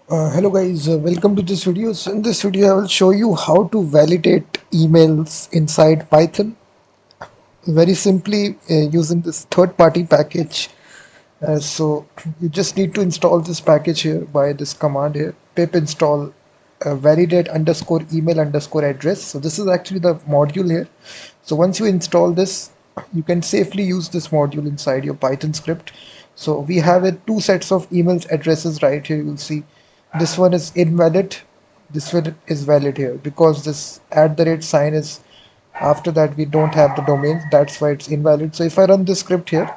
Hello guys, welcome to this video. So in this video I will show you how to validate emails inside Python very simply using this third-party package. So you just need to install this package here by this command here, pip install validate underscore email underscore address. So this is actually the module here. So once you install this, you can safely use this module inside your Python script. So we have two sets of emails addresses right here. You'll see this one is invalid, this one is valid here because this @ sign is after that we don't have the domain. That's why it's invalid. So if I run this script here,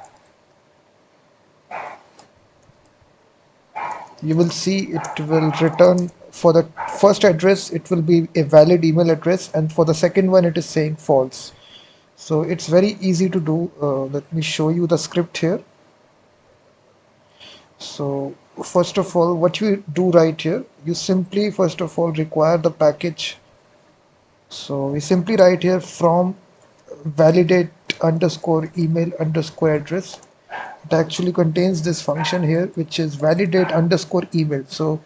you will see it will return for the first address it will be a valid email address, and for the second one it is saying false. So it's very easy to do. Let me show you the script here. So first of all, what you do right here, you simply first of all require the package. So we simply write here from validate underscore email underscore address. It actually contains this function here which is validate underscore email. So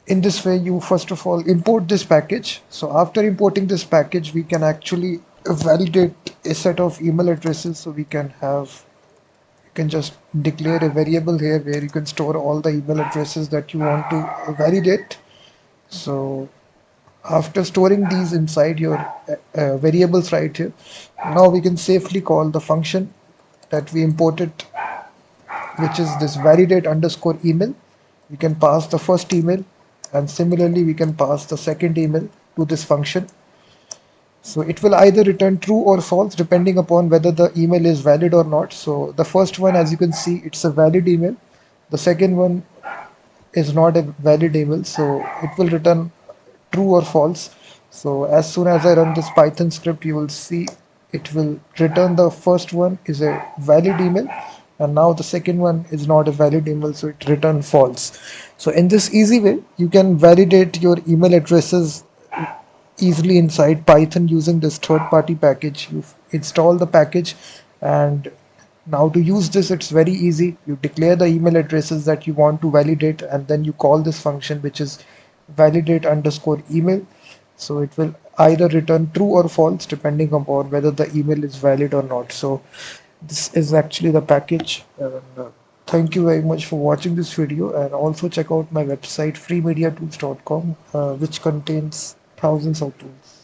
in this way you first of all import this package. So after importing this package we can actually validate a set of email addresses. So we can have, you can just declare a variable here where you can store all the email addresses that you want to validate. So after storing these inside your variables right here, now we can safely call the function that we imported, which is this validate underscore email. We can pass the first email, and similarly we can pass the second email to this function. So it will either return true or false depending upon whether the email is valid or not. So the first one, as you can see, it's a valid email. The second one is not a valid email, so it will return true or false. So as soon as I run this Python script, you will see it will return the first one is a valid email, and now the second one is not a valid email, so it return false. So in this easy way you can validate your email addresses easily inside Python using this third-party package. You install the package, and now to use this it's very easy. You declare the email addresses that you want to validate, and then you call this function which is validate underscore email. So it will either return true or false depending upon whether the email is valid or not. So this is actually the package. Thank you very much for watching this video, and also check out my website freemediatools.com, which contains thousands of tools.